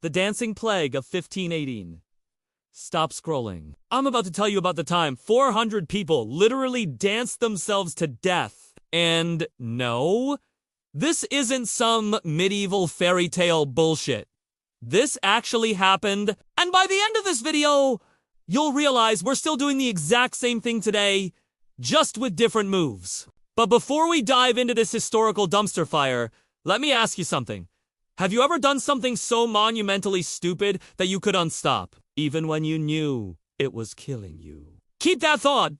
The dancing plague of 1518. Stop scrolling. I'm about to tell you about the time 400 people literally danced themselves to death. And no, this isn't some medieval fairy tale bullshit. This actually happened, and by the end of this video, you'll realize we're still doing the exact same thing today, just with different moves. But before we dive into this historical dumpster fire, let me ask you something. Have you ever done something so monumentally stupid that you could unstop, even when you knew it was killing you? Keep that thought,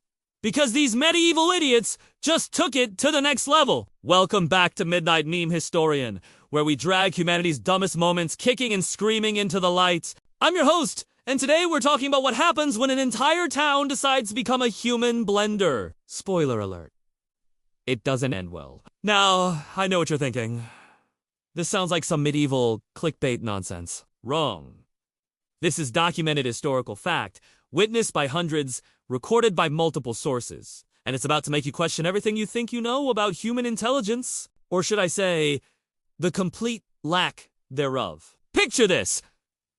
because these medieval idiots just took it to the next level. Welcome back to Midnight Meme Historian, where we drag humanity's dumbest moments kicking and screaming into the light. I'm your host, and today we're talking about what happens when an entire town decides to become a human blender. Spoiler alert. It doesn't end well. Now, I know what you're thinking. This sounds like some medieval clickbait nonsense. Wrong. This is documented historical fact, witnessed by hundreds, recorded by multiple sources. And it's about to make you question everything you think you know about human intelligence. Or should I say, the complete lack thereof. Picture this.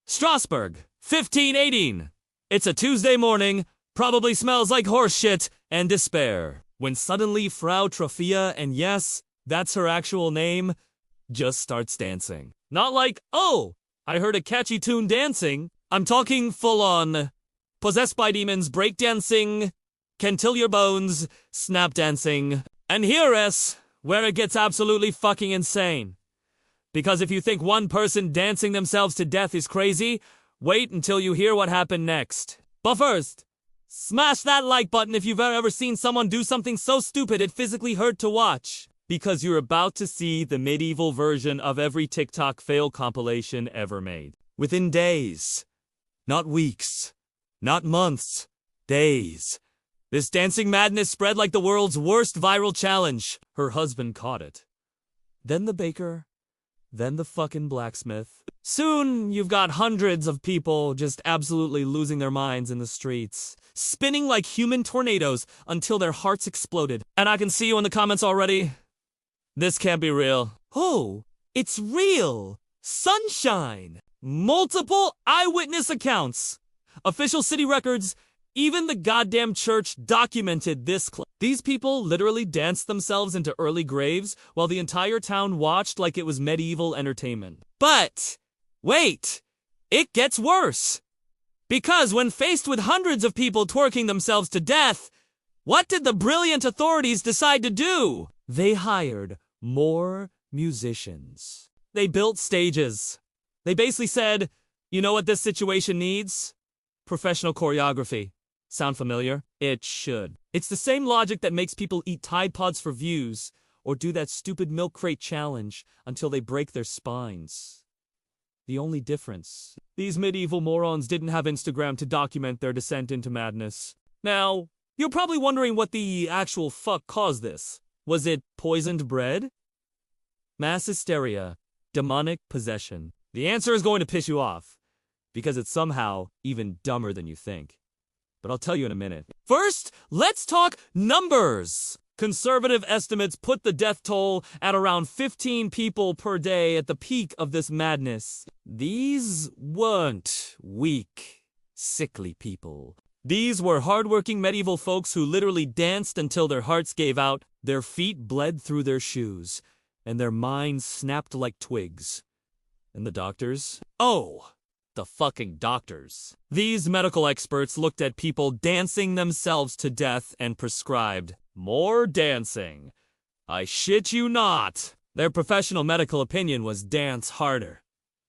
Strasbourg, 1518. It's a Tuesday morning, probably smells like horse shit and despair. When suddenly Frau Troffea, and yes, that's her actual name, just starts dancing. Not like, oh, I heard a catchy tune dancing. I'm talking full-on, possessed by demons, breakdancing, can till your bones, snap dancing. And here is where it gets absolutely fucking insane. Because if you think one person dancing themselves to death is crazy, wait until you hear what happened next. But first, smash that like button if you've ever seen someone do something so stupid it physically hurt to watch. Because you're about to see the medieval version of every TikTok fail compilation ever made. Within days, not weeks, not months, days. This dancing madness spread like the world's worst viral challenge. Her husband caught it. Then the baker, then the fucking blacksmith. Soon, you've got hundreds of people just absolutely losing their minds in the streets, spinning like human tornadoes until their hearts exploded. And I can see you in the comments already. This can't be real. Oh, it's real. Sunshine. Multiple eyewitness accounts. Official city records. Even the goddamn church documented this. These people literally danced themselves into early graves while the entire town watched like it was medieval entertainment. But, wait, it gets worse. Because when faced with hundreds of people twerking themselves to death, what did the brilliant authorities decide to do? They hired more musicians. They built stages. They basically said, you know what this situation needs? Professional choreography. Sound familiar? It should. It's the same logic that makes people eat Tide Pods for views or do that stupid milk crate challenge until they break their spines. The only difference, these medieval morons didn't have Instagram to document their descent into madness. Now, you're probably wondering what the actual fuck caused this. Was it poisoned bread? Mass hysteria. Demonic possession. The answer is going to piss you off, because it's somehow even dumber than you think. But I'll tell you in a minute. First, let's talk numbers. Conservative estimates put the death toll at around 15 people per day at the peak of this madness. These weren't weak, sickly people. These were hardworking medieval folks who literally danced until their hearts gave out, their feet bled through their shoes, and their minds snapped like twigs. And the doctors? Oh, the fucking doctors. These medical experts looked at people dancing themselves to death and prescribed more dancing. I shit you not. Their professional medical opinion was dance harder.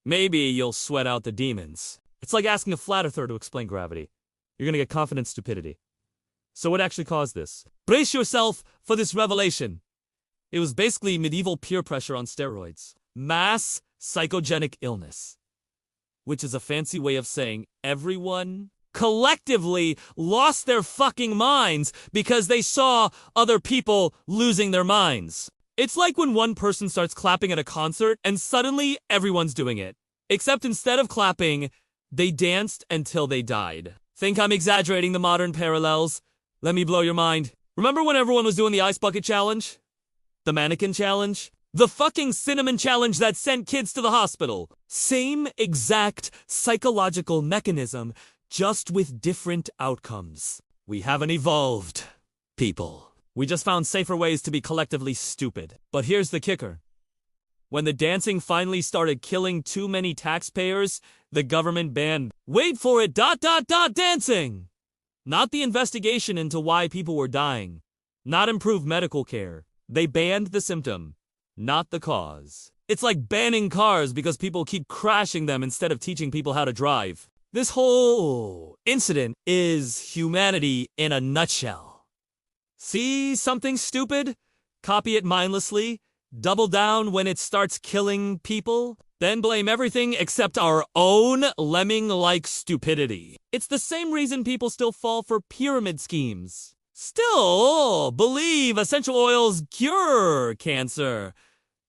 Maybe you'll sweat out the demons. It's like asking a flat earther to explain gravity. You're gonna get confident stupidity. So what actually caused this? Brace yourself for this revelation. It was basically medieval peer pressure on steroids. Mass psychogenic illness. Which is a fancy way of saying everyone collectively lost their fucking minds because they saw other people losing their minds. It's like when one person starts clapping at a concert and suddenly everyone's doing it. Except instead of clapping, they danced until they died. Think I'm exaggerating the modern parallels? Let me blow your mind. Remember when everyone was doing the ice bucket challenge? The mannequin challenge? The fucking cinnamon challenge that sent kids to the hospital. Same exact psychological mechanism, just with different outcomes. We haven't evolved, people. We just found safer ways to be collectively stupid. But here's the kicker. When the dancing finally started killing too many taxpayers, the government banned, wait for it, dancing. Not the investigation into why people were dying. Not improved medical care. They banned the symptom, not the cause. It's like banning cars because people keep crashing them instead of teaching people how to drive. This whole incident is humanity in a nutshell. See something stupid? Copy it mindlessly. Double down when it starts killing people, then blame everything except our own lemming-like stupidity. It's the same reason people still fall for pyramid schemes. Still believe essential oils cure cancer,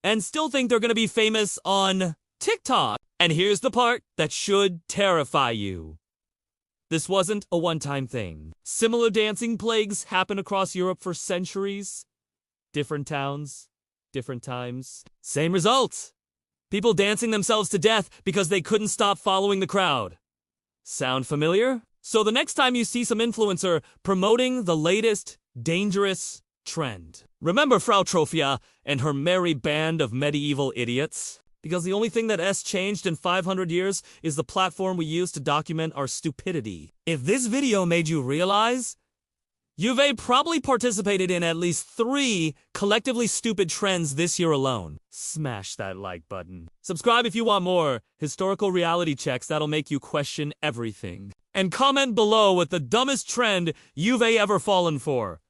and still think they're gonna be famous on TikTok. And here's the part that should terrify you. This wasn't a one-time thing. Similar dancing plagues happen across Europe for centuries. Different towns. Different times. Same results. People dancing themselves to death because they couldn't stop following the crowd. Sound familiar? So the next time you see some influencer promoting the latest dangerous trend, remember Frau Troffea and her merry band of medieval idiots? Because the only thing that has changed in 500 years is the platform we use to document our stupidity. If this video made you realize you've probably participated in at least 3 collectively stupid trends this year alone, smash that like button. Subscribe if you want more historical reality checks that'll make you question everything. And comment below with the dumbest trend you've ever fallen for.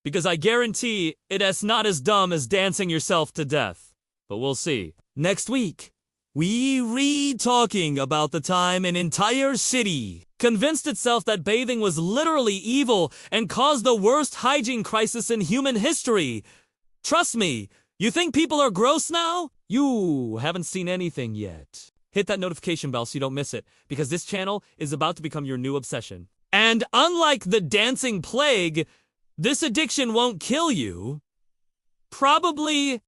Because I guarantee it is not as dumb as dancing yourself to death. But we'll see. Next week, we re-talking about the time an entire city convinced itself that bathing was literally evil and caused the worst hygiene crisis in human history. Trust me, you think people are gross now? You haven't seen anything yet. Hit that notification bell so you don't miss it, because this channel is about to become your new obsession. And unlike the dancing plague, this addiction won't kill you. Probably